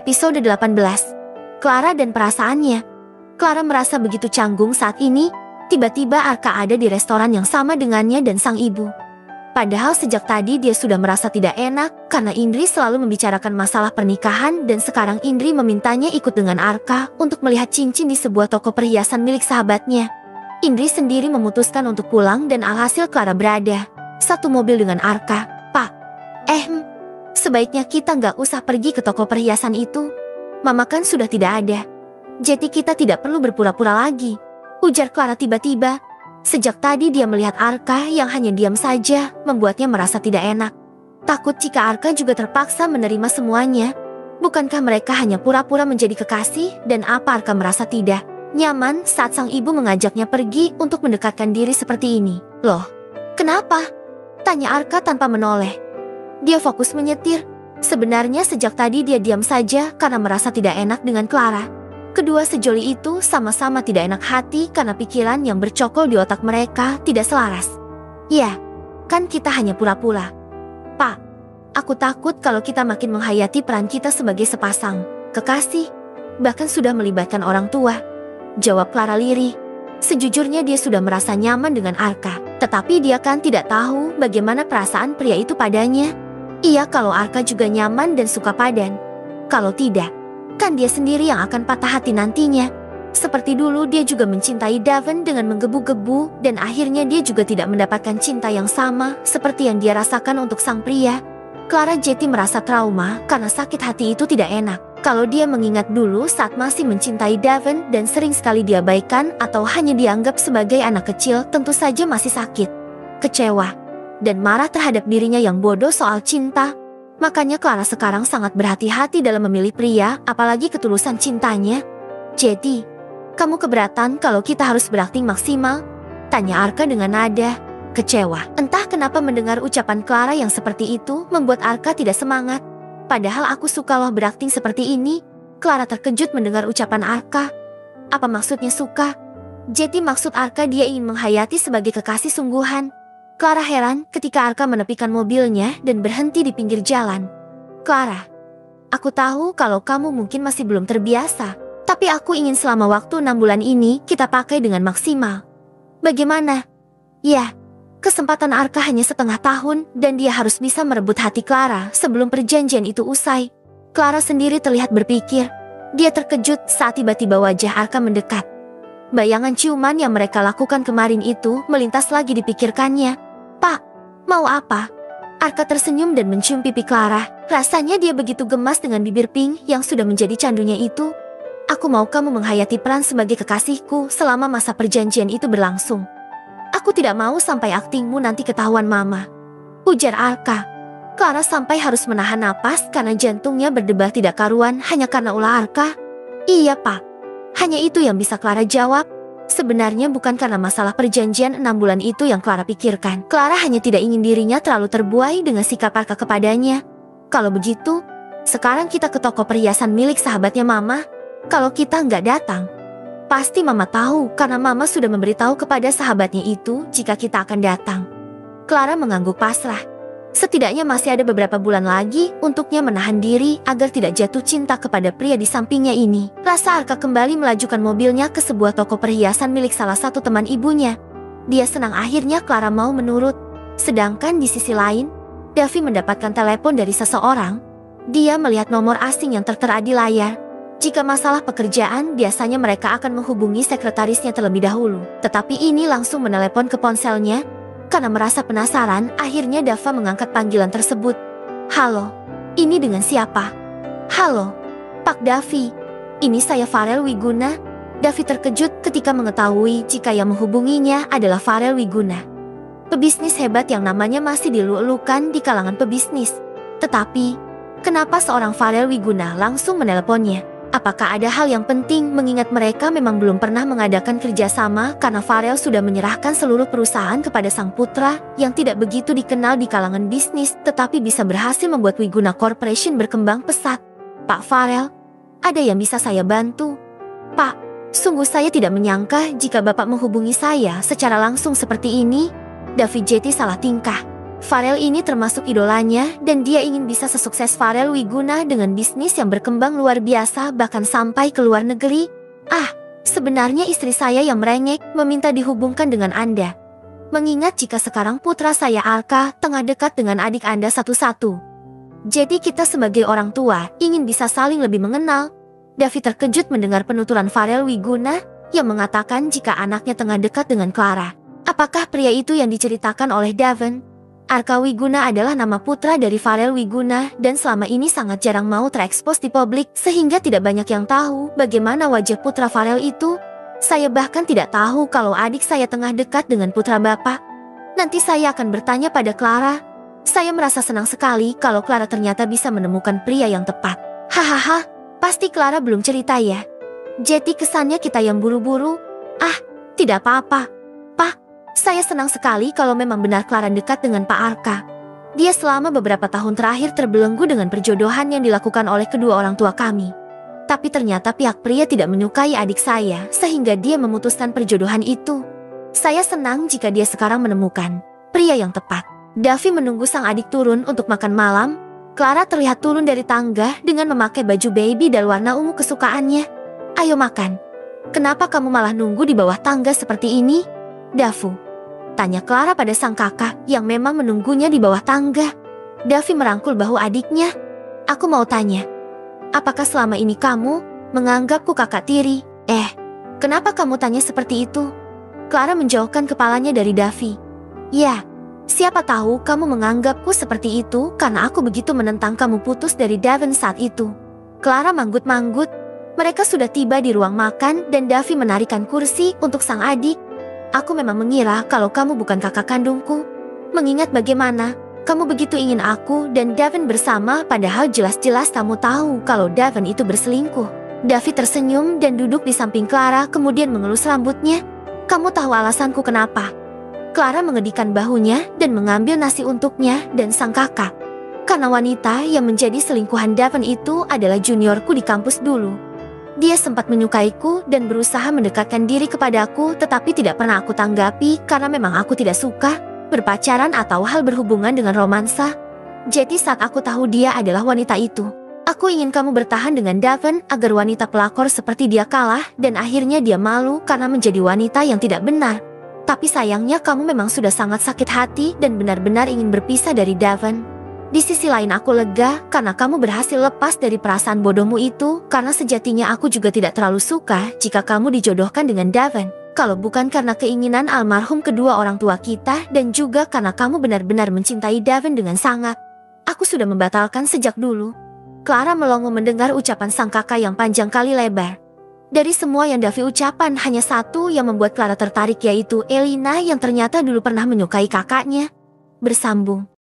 Episode 18. Clara dan perasaannya. Clara merasa begitu canggung saat ini. Tiba-tiba Arka ada di restoran yang sama dengannya dan sang ibu. Padahal sejak tadi dia sudah merasa tidak enak karena Indri selalu membicarakan masalah pernikahan dan sekarang Indri memintanya ikut dengan Arka untuk melihat cincin di sebuah toko perhiasan milik sahabatnya. Indri sendiri memutuskan untuk pulang dan alhasil Clara berada satu mobil dengan Arka. Pak, sebaiknya kita nggak usah pergi ke toko perhiasan itu. Mama kan sudah tidak ada. Jadi kita tidak perlu berpura-pura lagi, ujar Clara tiba-tiba. Sejak tadi dia melihat Arka yang hanya diam saja membuatnya merasa tidak enak. Takut jika Arka juga terpaksa menerima semuanya. Bukankah mereka hanya pura-pura menjadi kekasih dan apa Arka merasa tidak nyaman saat sang ibu mengajaknya pergi untuk mendekatkan diri seperti ini? Loh, kenapa? Tanya Arka tanpa menoleh. Dia fokus menyetir. Sebenarnya sejak tadi dia diam saja karena merasa tidak enak dengan Clara. Kedua sejoli itu sama-sama tidak enak hati karena pikiran yang bercokol di otak mereka tidak selaras. Ya, kan kita hanya pura-pura. Pak, aku takut kalau kita makin menghayati peran kita sebagai sepasang kekasih, bahkan sudah melibatkan orang tua, jawab Clara lirih. Sejujurnya dia sudah merasa nyaman dengan Arka, tetapi dia kan tidak tahu bagaimana perasaan pria itu padanya. Iya, kalau Arka juga nyaman dan suka padan. Kalau tidak, kan dia sendiri yang akan patah hati nantinya. Seperti dulu dia juga mencintai Daven dengan menggebu-gebu dan akhirnya dia juga tidak mendapatkan cinta yang sama seperti yang dia rasakan untuk sang pria. Clara Jeti merasa trauma karena sakit hati itu tidak enak. Kalau dia mengingat dulu saat masih mencintai Daven dan sering sekali diabaikan atau hanya dianggap sebagai anak kecil, tentu saja masih sakit, kecewa, dan marah terhadap dirinya yang bodoh soal cinta. Makanya Clara sekarang sangat berhati-hati dalam memilih pria, apalagi ketulusan cintanya. Jadi, kamu keberatan kalau kita harus berakting maksimal? Tanya Arka dengan nada kecewa. Entah kenapa mendengar ucapan Clara yang seperti itu membuat Arka tidak semangat. Padahal aku suka loh berakting seperti ini. Clara terkejut mendengar ucapan Arka. Apa maksudnya suka? Jadi maksud Arka dia ingin menghayati sebagai kekasih sungguhan. Clara heran ketika Arka menepikan mobilnya dan berhenti di pinggir jalan. Clara, aku tahu kalau kamu mungkin masih belum terbiasa, tapi aku ingin selama waktu 6 bulan ini kita pakai dengan maksimal. Bagaimana? Ya, kesempatan Arka hanya setengah tahun dan dia harus bisa merebut hati Clara sebelum perjanjian itu usai. Clara sendiri terlihat berpikir. Dia terkejut saat tiba-tiba wajah Arka mendekat. Bayangan ciuman yang mereka lakukan kemarin itu melintas lagi dipikirkannya. Pak, mau apa? Arka tersenyum dan mencium pipi Clara. Rasanya dia begitu gemas dengan bibir pink yang sudah menjadi candunya itu. Aku mau kamu menghayati peran sebagai kekasihku selama masa perjanjian itu berlangsung. Aku tidak mau sampai aktingmu nanti ketahuan mama, ujar Arka. Clara sampai harus menahan napas karena jantungnya berdebar tidak karuan hanya karena ulah Arka. Iya Pak, hanya itu yang bisa Clara jawab. Sebenarnya bukan karena masalah perjanjian 6 bulan itu yang Clara pikirkan. Clara hanya tidak ingin dirinya terlalu terbuai dengan sikap Arka kepadanya. Kalau begitu, sekarang kita ke toko perhiasan milik sahabatnya Mama. Kalau kita nggak datang, pasti Mama tahu karena Mama sudah memberitahu kepada sahabatnya itu jika kita akan datang. Clara mengangguk pasrah. Setidaknya masih ada beberapa bulan lagi untuknya menahan diri agar tidak jatuh cinta kepada pria di sampingnya ini. Rasa Arka kembali melajukan mobilnya ke sebuah toko perhiasan milik salah satu teman ibunya. Dia senang akhirnya Clara mau menurut. Sedangkan di sisi lain, Davi mendapatkan telepon dari seseorang. Dia melihat nomor asing yang tertera di layar. Jika masalah pekerjaan, biasanya mereka akan menghubungi sekretarisnya terlebih dahulu. Tetapi ini langsung menelepon ke ponselnya. Karena merasa penasaran, akhirnya Dava mengangkat panggilan tersebut. Halo, ini dengan siapa? Halo, Pak Davi. Ini saya Farel Wiguna. Davi terkejut ketika mengetahui jika yang menghubunginya adalah Farel Wiguna, pebisnis hebat yang namanya masih dilulu-elukan di kalangan pebisnis. Tetapi, kenapa seorang Farel Wiguna langsung meneleponnya? Apakah ada hal yang penting mengingat mereka memang belum pernah mengadakan kerjasama karena Farel sudah menyerahkan seluruh perusahaan kepada sang putra yang tidak begitu dikenal di kalangan bisnis tetapi bisa berhasil membuat Wiguna Corporation berkembang pesat. Pak Farel, ada yang bisa saya bantu? Pak, sungguh saya tidak menyangka jika Bapak menghubungi saya secara langsung seperti ini. Davi Jeti salah tingkah. Farel ini termasuk idolanya dan dia ingin bisa sesukses Farel Wiguna dengan bisnis yang berkembang luar biasa bahkan sampai ke luar negeri. Sebenarnya istri saya yang merengek meminta dihubungkan dengan Anda. Mengingat jika sekarang putra saya Arka tengah dekat dengan adik Anda satu-satu. Jadi kita sebagai orang tua ingin bisa saling lebih mengenal. Davi terkejut mendengar penuturan Farel Wiguna yang mengatakan jika anaknya tengah dekat dengan Clara. Apakah pria itu yang diceritakan oleh Davin? Arka Wiguna adalah nama putra dari Farel Wiguna dan selama ini sangat jarang mau terekspos di publik sehingga tidak banyak yang tahu bagaimana wajah putra Farel itu. Saya bahkan tidak tahu kalau adik saya tengah dekat dengan putra bapak. Nanti saya akan bertanya pada Clara. Saya merasa senang sekali kalau Clara ternyata bisa menemukan pria yang tepat. Hahaha, pasti Clara belum cerita ya. Jadi kesannya kita yang buru-buru. Tidak apa-apa. Saya senang sekali kalau memang benar Clara dekat dengan Pak Arka. Dia selama beberapa tahun terakhir terbelenggu dengan perjodohan yang dilakukan oleh kedua orang tua kami. Tapi ternyata pihak pria tidak menyukai adik saya sehingga dia memutuskan perjodohan itu. Saya senang jika dia sekarang menemukan pria yang tepat. Davi menunggu sang adik turun untuk makan malam. Clara terlihat turun dari tangga dengan memakai baju baby dan warna ungu kesukaannya. Ayo makan. Kenapa kamu malah nunggu di bawah tangga seperti ini, Davu? Tanya Clara pada sang kakak yang memang menunggunya di bawah tangga. Davi merangkul bahu adiknya. Aku mau tanya, apakah selama ini kamu menganggapku kakak tiri? Kenapa kamu tanya seperti itu? Clara menjauhkan kepalanya dari Davi. Ya, siapa tahu kamu menganggapku seperti itu karena aku begitu menentang kamu putus dari Davin saat itu. Clara manggut-manggut. Mereka sudah tiba di ruang makan dan Davi menarikan kursi untuk sang adik. Aku memang mengira kalau kamu bukan kakak kandungku. Mengingat bagaimana kamu begitu ingin aku dan Davin bersama padahal jelas-jelas kamu tahu kalau Davin itu berselingkuh. Davi tersenyum dan duduk di samping Clara kemudian mengelus rambutnya. Kamu tahu alasanku kenapa? Clara mengedikan bahunya dan mengambil nasi untuknya dan sang kakak. Karena wanita yang menjadi selingkuhan Davin itu adalah juniorku di kampus dulu. Dia sempat menyukaiku dan berusaha mendekatkan diri kepadaku tetapi tidak pernah aku tanggapi karena memang aku tidak suka berpacaran atau hal berhubungan dengan romansa. Jadi saat aku tahu dia adalah wanita itu, aku ingin kamu bertahan dengan Davin agar wanita pelakor seperti dia kalah dan akhirnya dia malu karena menjadi wanita yang tidak benar. Tapi sayangnya kamu memang sudah sangat sakit hati dan benar-benar ingin berpisah dari Davin. Di sisi lain aku lega karena kamu berhasil lepas dari perasaan bodohmu itu karena sejatinya aku juga tidak terlalu suka jika kamu dijodohkan dengan Davin. Kalau bukan karena keinginan almarhum kedua orang tua kita dan juga karena kamu benar-benar mencintai Davin dengan sangat. Aku sudah membatalkan sejak dulu. Clara melongo mendengar ucapan sang kakak yang panjang kali lebar. Dari semua yang Davi ucapan hanya satu yang membuat Clara tertarik yaitu Elina yang ternyata dulu pernah menyukai kakaknya. Bersambung.